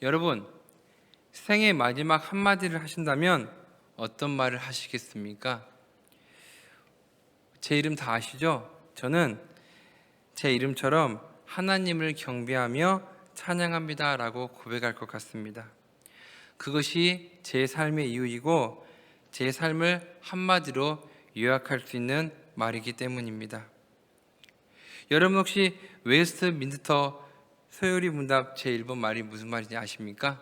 여러분, 생의 마지막 한마디를 하신다면 어떤 말을 하시겠습니까? 제 이름 다 아시죠? 저는 제 이름처럼 하나님을 경배하며 찬양합니다 라고 고백할 것 같습니다. 그것이 제 삶의 이유이고 제 삶을 한마디로 요약할 수 있는 말이기 때문입니다. 여러분 혹시 웨스트민스터 소요리 문답 제1번 말이 무슨 말인지 아십니까?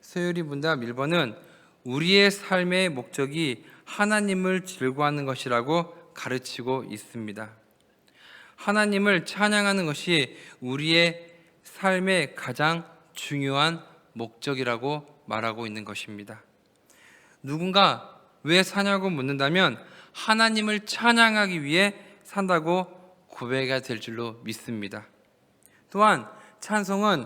소요리 문답 1번은 우리의 삶의 목적이 하나님을 즐거워하는 것이라고 가르치고 있습니다. 하나님을 찬양하는 것이 우리의 삶의 가장 중요한 목적이라고 말하고 있는 것입니다. 누군가 왜 사냐고 묻는다면 하나님을 찬양하기 위해 산다고 고백해야 될 줄로 믿습니다. 또한 찬송은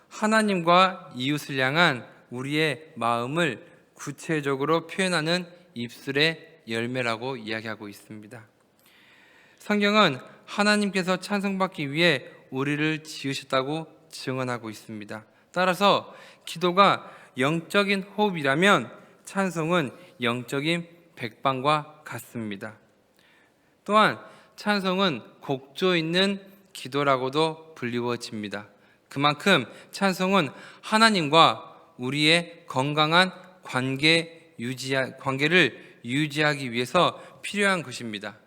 하나님과 이웃을 향한 우리의 마음을 구체적으로 표현하는 입술의 열매라고 이야기하고 있습니다. 성경은 하나님께서 찬송받기 위해 우리를 지으셨다고 증언하고 있습니다. 따라서 기도가 영적인 호흡이라면 찬송은 영적인 백방과 같습니다. 또한 찬송은 곡조 있는 기도라고도 불리워집니다. 그만큼 찬송은 하나님과 우리의 건강한 관계를 유지하기 위해서 필요한 것입니다.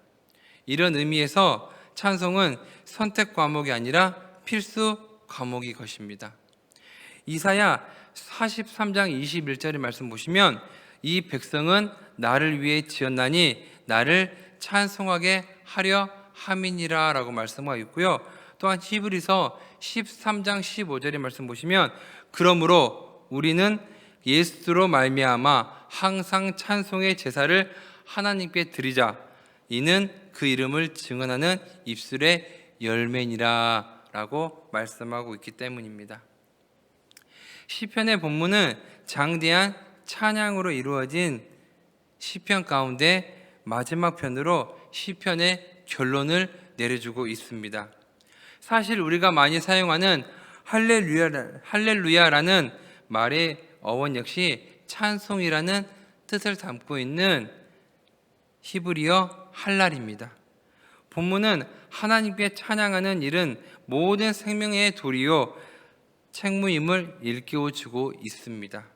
이런 의미에서 찬송은 선택 과목이 아니라 필수 과목이 것입니다. 이사야 43장 21절의 말씀 보시면 이 백성은 나를 위해 지었나니 나를 찬송하게 하려 함이니라 라고 말씀하고 있고요. 또한 히브리서 13장 15절의 말씀 보시면 그러므로 우리는 예수로 말미암아 항상 찬송의 제사를 하나님께 드리자 이는 그 이름을 증언하는 입술의 열매니라 라고 말씀하고 있기 때문입니다. 시편의 본문은 장대한 찬양으로 이루어진 시편 가운데 마지막 편으로 시편의 결론을 내려주고 있습니다. 사실 우리가 많이 사용하는 할렐루야라는 말의 어원 역시 찬송이라는 뜻을 담고 있는 히브리어 할랄입니다. 본문은 하나님께 찬양하는 일은 모든 생명의 도리요 책무임을 일깨워주고 있습니다.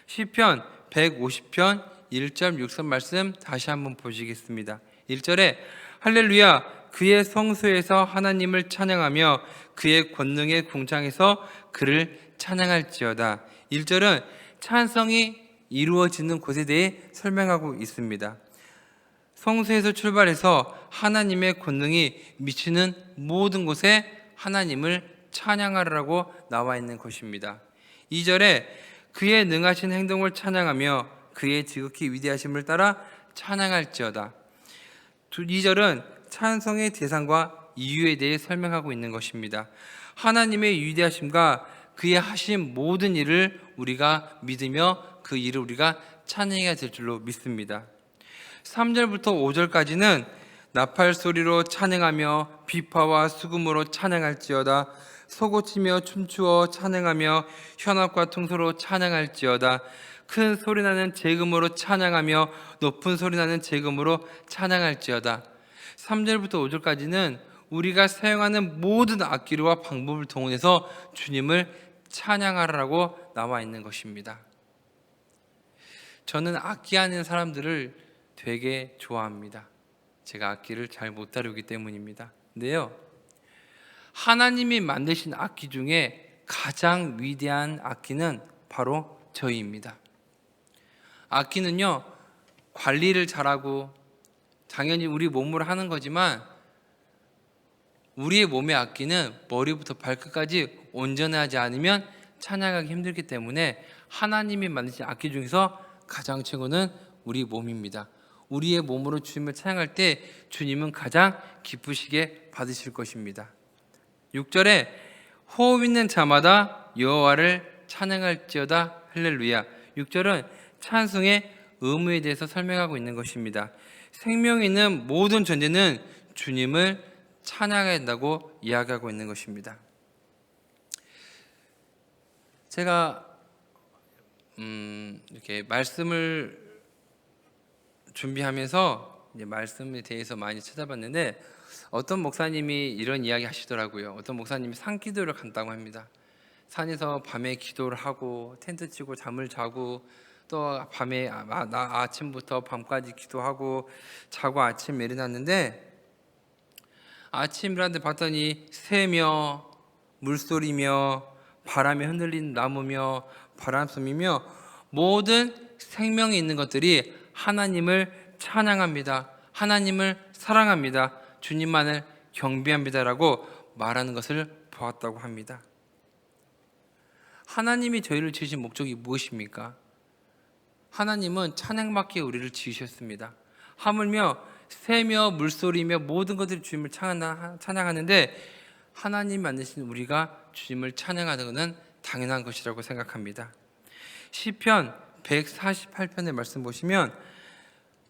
시편 150편 1절 6절 말씀 다시 한번 보시겠습니다. 1절에 할렐루야 그의 성소에서 하나님을 찬양하며 그의 권능의 궁창에서 그를 찬양할지어다. 1절은 찬성이 이루어지는 곳에 대해 설명하고 있습니다. 성소에서 출발해서 하나님의 권능이 미치는 모든 곳에 하나님을 찬양하라고 나와 있는 것입니다. 2절에 그의 능하신 행동을 찬양하며 그의 지극히 위대하심을 따라 찬양할지어다. 2절은 찬송의 대상과 이유에 대해 설명하고 있는 것입니다. 하나님의 위대하심과 그의 하신 모든 일을 우리가 믿으며 그 일을 우리가 찬양해야 될 줄로 믿습니다. 3절부터 5절까지는 나팔 소리로 찬양하며 비파와 수금으로 찬양할지어다. 소고치며 춤추어 찬양하며 현악과 통소로 찬양할지어다. 큰 소리나는 제금으로 찬양하며 높은 소리나는 제금으로 찬양할지어다. 3절부터 5절까지는 우리가 사용하는 모든 악기와 방법을 동원해서 주님을 찬양하라고 나와 있는 것입니다. 저는 악기하는 사람들을 되게 좋아합니다. 제가 악기를 잘 못 다루기 때문입니다. 근데요, 하나님이 만드신 악기 중에 가장 위대한 악기는 바로 저희입니다. 악기는요, 관리를 잘하고 당연히 우리 몸으로 하는 거지만 우리의 몸의 악기는 머리부터 발끝까지 온전하지 않으면 찬양하기 힘들기 때문에 하나님이 만드신 악기 중에서 가장 최고는 우리 몸입니다. 우리의 몸으로 주님을 찬양할 때 주님은 가장 기쁘시게 받으실 것입니다. 6절에 호흡 있는 자마다 여호와를 찬양할지어다 할렐루야. 6절은 찬송의 의무에 대해서 설명하고 있는 것입니다. 생명 있는 모든 존재는 주님을 찬양해야 한다고 이야기하고 있는 것입니다. 제가 이렇게 말씀을 준비하면서 이제 말씀에 대해서 많이 찾아봤는데 어떤 목사님이 이런 이야기 하시더라고요. 어떤 목사님이 산기도를 간다고 합니다. 산에서 밤에 기도를 하고 텐트 치고 잠을 자고 또 밤에 아침부터 밤까지 기도하고 자고 아침에 일어났는데 아침 일어났는데 봤더니 새며 물소리며 바람에 흔들린 나무며 바람소리며 모든 생명이 있는 것들이 하나님을 찬양합니다. 하나님을 사랑합니다. 주님만을 경배합니다라고 말하는 것을 보았다고 합니다. 하나님이 저희를 지으신 목적이 무엇입니까? 하나님은 찬양받기에 우리를 지으셨습니다. 하물며 새며 물소리며 모든 것들이 주님을 찬양하는데 하나님 만드신 우리가 주님을 찬양하는 것은 당연한 것이라고 생각합니다. 시편 148편의 말씀 보시면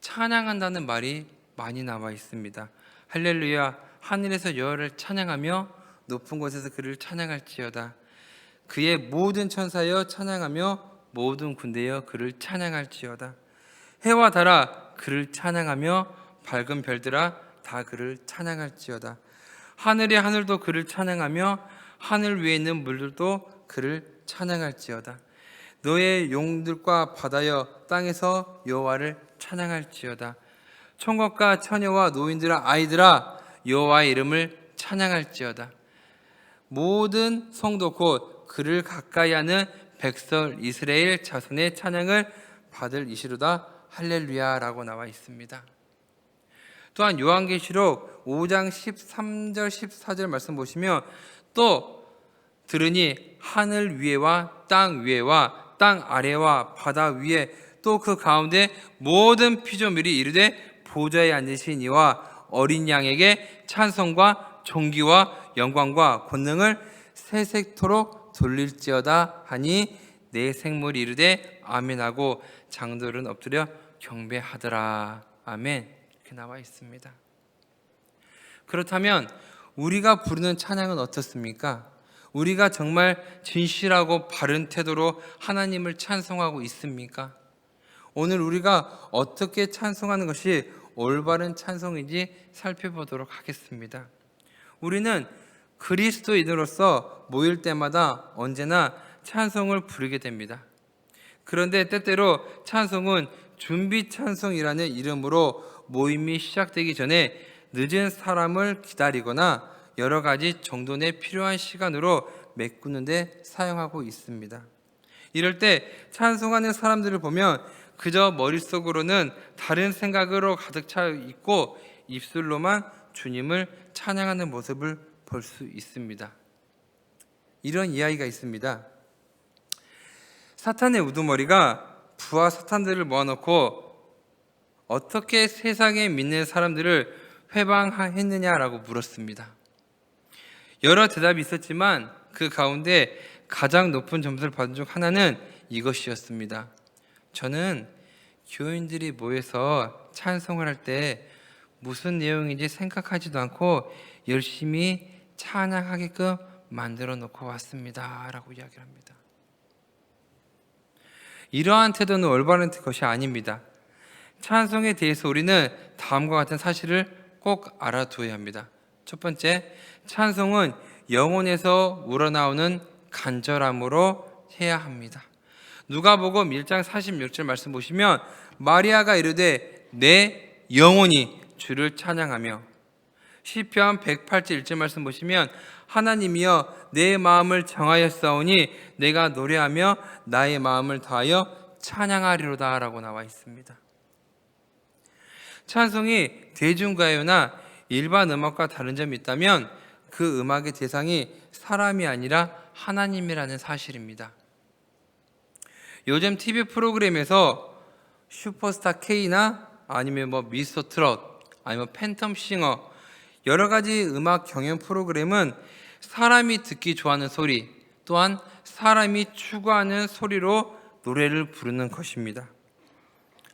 찬양한다는 말이 많이 나와 있습니다. 할렐루야, 하늘에서 여호와를 찬양하며 높은 곳에서 그를 찬양할지어다. 그의 모든 천사여 찬양하며 모든 군대여 그를 찬양할지어다. 해와 달아 그를 찬양하며 밝은 별들아 다 그를 찬양할지어다. 하늘의 하늘도 그를 찬양하며 하늘 위에 있는 물들도 그를 찬양할지어다. 너의 용들과 바다여 땅에서 여호와를 찬양할지어다. 총각과 처녀와 노인들아 아이들아 여호와의 이름을 찬양할지어다. 모든 성도 곧 그를 가까이 하는 백성 이스라엘 자손의 찬양을 받을 이시로다. 할렐루야라고 나와 있습니다. 또한 요한계시록 5장 13절 14절 말씀 보시면 또 들으니 하늘 위에와 땅 위에와 땅 아래와 바다 위에 또 그 가운데 모든 피조물이 이르되 보좌에 앉으신 이와 어린 양에게 찬송과 존귀와 영광과 권능을 세세토록 돌릴지어다 하니 내 생물이 이르되 아멘하고 장들은 엎드려 경배하더라. 아멘. 이렇게 나와 있습니다. 그렇다면 우리가 부르는 찬양은 어떻습니까? 우리가 정말 진실하고 바른 태도로 하나님을 찬송하고 있습니까? 오늘 우리가 어떻게 찬송하는 것이 올바른 찬송인지 살펴보도록 하겠습니다. 우리는 그리스도인으로서 모일 때마다 언제나 찬송을 부르게 됩니다. 그런데 때때로 찬송은 준비 찬송이라는 이름으로 모임이 시작되기 전에 늦은 사람을 기다리거나 여러 가지 정돈에 필요한 시간으로 메꾸는 데 사용하고 있습니다. 이럴 때 찬송하는 사람들을 보면 그저 머릿속으로는 다른 생각으로 가득 차 있고 입술로만 주님을 찬양하는 모습을 볼 수 있습니다. 이런 이야기가 있습니다. 사탄의 우두머리가 부하 사탄들을 모아놓고 어떻게 세상에 믿는 사람들을 회방했느냐라고 물었습니다. 여러 대답이 있었지만 그 가운데 가장 높은 점수를 받은 중 하나는 이것이었습니다. 저는 교인들이 모여서 찬송을 할 때 무슨 내용인지 생각하지도 않고 열심히 찬양하게끔 만들어 놓고 왔습니다 라고 이야기를 합니다. 이러한 태도는 올바른 것이 아닙니다. 찬송에 대해서 우리는 다음과 같은 사실을 꼭 알아두어야 합니다. 첫 번째, 찬송은 영혼에서 우러나오는 간절함으로 해야 합니다. 누가복음 1장 46절 말씀 보시면 마리아가 이르되 내 영혼이 주를 찬양하며, 시편 108절 1절 말씀 보시면 하나님이여 내 마음을 정하였사오니 내가 노래하며 나의 마음을 다하여 찬양하리로다 라고 나와 있습니다. 찬송이 대중가요나 일반 음악과 다른 점이 있다면 그 음악의 대상이 사람이 아니라 하나님이라는 사실입니다. 요즘 TV 프로그램에서 슈퍼스타 K나 아니면 미스터 트롯 아니면 팬텀 싱어 여러 가지 음악 경연 프로그램은 사람이 듣기 좋아하는 소리 또한 사람이 추구하는 소리로 노래를 부르는 것입니다.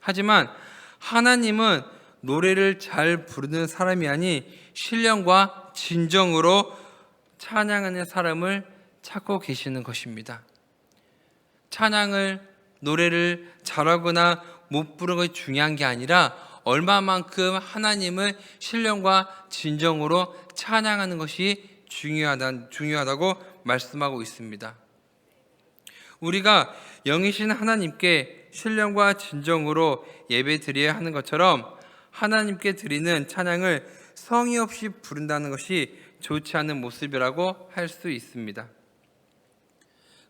하지만 하나님은 노래를 잘 부르는 사람이 아닌 신령과 진정으로 찬양하는 사람을 찾고 계시는 것입니다. 노래를 잘하거나 못 부르는 것이 중요한 게 아니라 얼마만큼 하나님을 신령과 진정으로 찬양하는 것이 중요하다고 말씀하고 있습니다. 우리가 영이신 하나님께 신령과 진정으로 예배 드려야 하는 것처럼 하나님께 드리는 찬양을 성의 없이 부른다는 것이 좋지 않은 모습이라고 할 수 있습니다.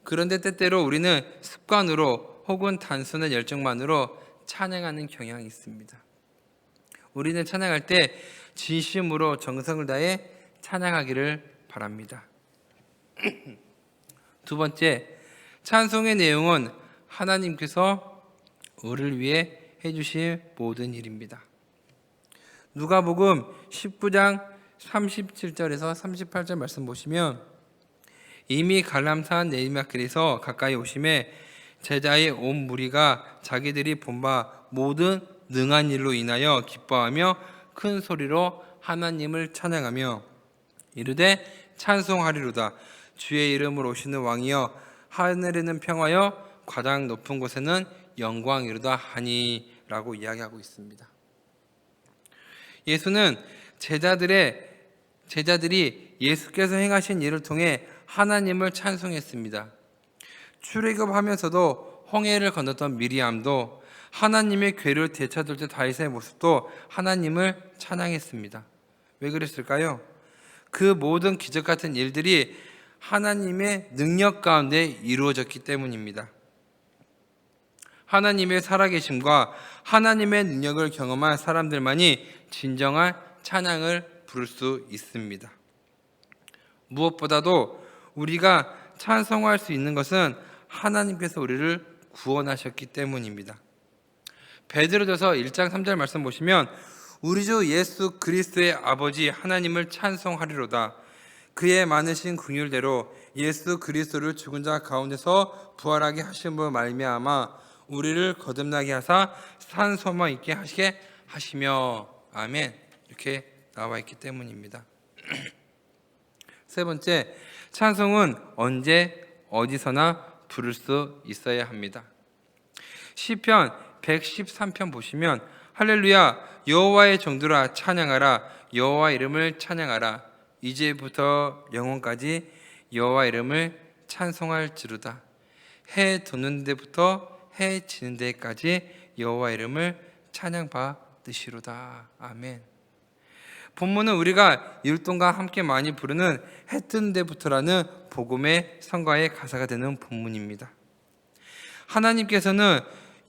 그런데 때때로 우리는 습관으로 혹은 단순한 열정만으로 찬양하는 경향이 있습니다. 우리는 찬양할 때 진심으로 정성을 다해 찬양하기를 바랍니다. 두 번째, 찬송의 내용은 하나님께서 우리를 위해 해주실 모든 일입니다. 누가복음 19장 37절에서 38절 말씀 보시면 이미 갈람산 내리막길에서 가까이 오심에 제자의 온 무리가 자기들이 본 바 모든 능한 일로 인하여 기뻐하며 큰 소리로 하나님을 찬양하며 이르되 찬송하리로다. 주의 이름으로 오시는 왕이여 하늘에는 평화여 가장 높은 곳에는 영광이로다 하니라고 이야기하고 있습니다. 예수는 제자들이 예수께서 행하신 일을 통해 하나님을 찬송했습니다. 출애굽하면서도 홍해를 건넜던 미리암도 하나님의 괴를 되찾을 때 다윗의 모습도 하나님을 찬양했습니다. 왜 그랬을까요? 그 모든 기적 같은 일들이 하나님의 능력 가운데 이루어졌기 때문입니다. 하나님의 살아계심과 하나님의 능력을 경험한 사람들만이 진정한 찬양을 부를 수 있습니다. 무엇보다도 우리가 찬송할 수 있는 것은 하나님께서 우리를 구원하셨기 때문입니다. 베드로전서 1장 3절 말씀 보시면 우리 주 예수 그리스도의 아버지 하나님을 찬송하리로다. 그의 많으신 긍휼대로 예수 그리스도를 죽은 자 가운데서 부활하게 하심으로 말미암아 우리를 거듭나게 하사 산 소망 있게 하시게 하시며 아멘. 이렇게 나와 있기 때문입니다. 세 번째, 찬송은 언제 어디서나 부를 수 있어야 합니다. 시편 113편 보시면 할렐루야 여호와의 종들아 찬양하라 여호와 이름을 찬양하라 이제부터 영원까지 여호와 이름을 찬송할지로다. 해 돋는 데부터 해 지는 데까지 여호와 이름을 찬양받으시로다. 아멘. 본문은 우리가 율동과 함께 많이 부르는 해 뜨는 데부터라는 복음의 성가의 가사가 되는 본문입니다. 하나님께서는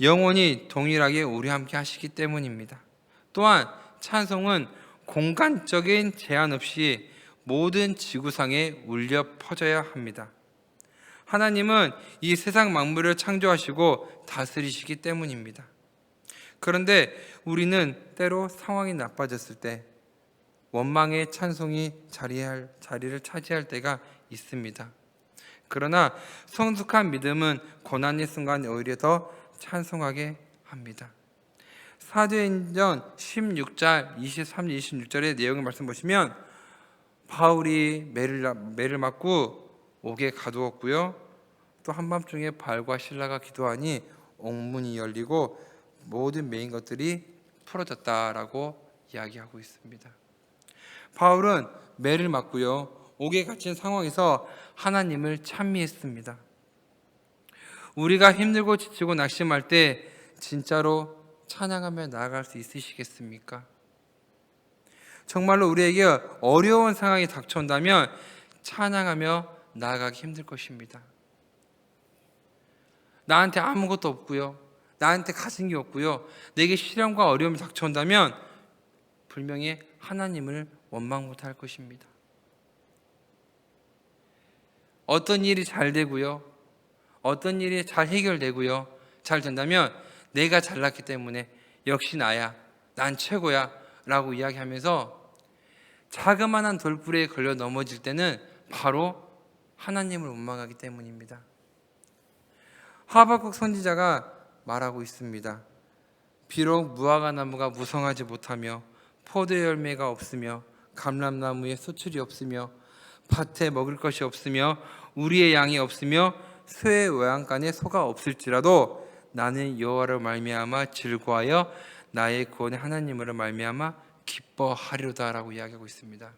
영원히 동일하게 우리와 함께 하시기 때문입니다. 또한 찬송은 공간적인 제한 없이 모든 지구상에 울려 퍼져야 합니다. 하나님은 이 세상 만물을 창조하시고 다스리시기 때문입니다. 그런데 우리는 때로 상황이 나빠졌을 때 원망의 찬송이 자리를 차지할 때가 있습니다. 그러나 성숙한 믿음은 고난의 순간 오히려 더 찬송하게 합니다. 사도행전 16장 23, 26절의 내용을 말씀 보시면 바울이 매를 맞고 옥에 가두었고요. 또 한밤중에 바울과 실라가 기도하니 옥문이 열리고 모든 매인 것들이 풀어졌다라고 이야기하고 있습니다. 바울은 매를 맞고요. 옥에 갇힌 상황에서 하나님을 찬미했습니다. 우리가 힘들고 지치고 낙심할 때 진짜로 찬양하며 나아갈 수 있으시겠습니까? 정말로 우리에게 어려운 상황이 닥쳐온다면 찬양하며 나아가기 힘들 것입니다. 나한테 아무것도 없고요. 나한테 가진 게 없고요. 내게 시련과 어려움이 닥쳐온다면 분명히 하나님을 원망 못할 것입니다. 어떤 일이 잘 되고요. 어떤 일이 잘 해결되고요. 잘 된다면 내가 잘났기 때문에 역시 나야. 난 최고야. 라고 이야기하면서 자그마한 돌부리에 걸려 넘어질 때는 바로 하나님을 원망하기 때문입니다. 하박국 선지자가 말하고 있습니다. 비록 무화과 나무가 무성하지 못하며 포도 열매가 없으며 감람나무에 수출이 없으며 밭에 먹을 것이 없으며 우리의 양이 없으며 소의 외양간에 소가 없을지라도 나는 여호와로 말미암아 즐거워하여 나의 구원의 하나님으로 말미암아 기뻐하리로다라고 이야기하고 있습니다.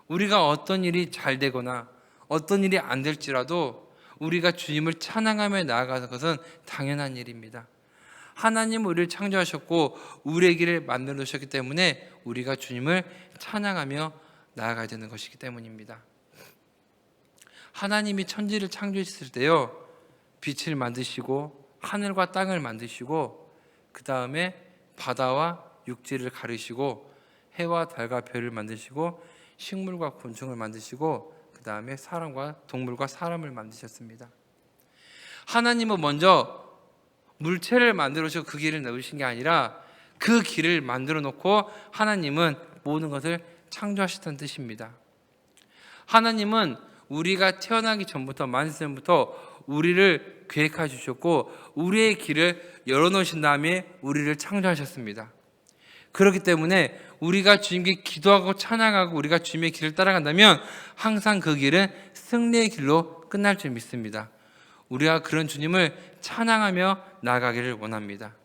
우리가 어떤 일이 잘 되거나 어떤 일이 안 될지라도 우리가 주님을 찬양하며 나아가는 것은 당연한 일입니다. 하나님 우리를 창조하셨고 우리의 길을 만들어 놓으셨기 때문에 우리가 주님을 찬양하며 나아가야 되는 것이기 때문입니다. 하나님이 천지를 창조했을 때요, 빛을 만드시고 하늘과 땅을 만드시고 그 다음에 바다와 육지를 가르시고 해와 달과 별을 만드시고 식물과 곤충을 만드시고 그 다음에 사람과 동물과 사람을 만드셨습니다. 하나님은 먼저 물체를 만들어서 그 길을 넣으신 게 아니라 그 길을 만들어 놓고 하나님은 모든 것을 창조하셨다는 뜻입니다. 하나님은 우리가 태어나기 전부터 만세 전부터 우리를 계획해 주셨고 우리의 길을 열어놓으신 다음에 우리를 창조하셨습니다. 그렇기 때문에 우리가 주님께 기도하고 찬양하고 우리가 주님의 길을 따라간다면 항상 그 길은 승리의 길로 끝날 줄 믿습니다. 우리가 그런 주님을 찬양하며 나아가기를 원합니다.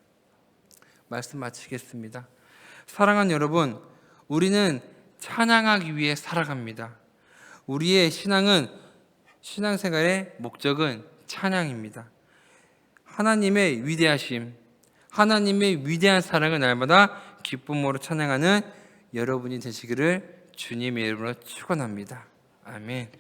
말씀 마치겠습니다. 사랑하는 여러분, 우리는 찬양하기 위해 살아갑니다. 우리의 신앙생활의 목적은 찬양입니다. 하나님의 위대하심, 하나님의 위대한 사랑을 날마다 기쁨으로 찬양하는 여러분이 되시기를 주님의 이름으로 축원합니다. 아멘.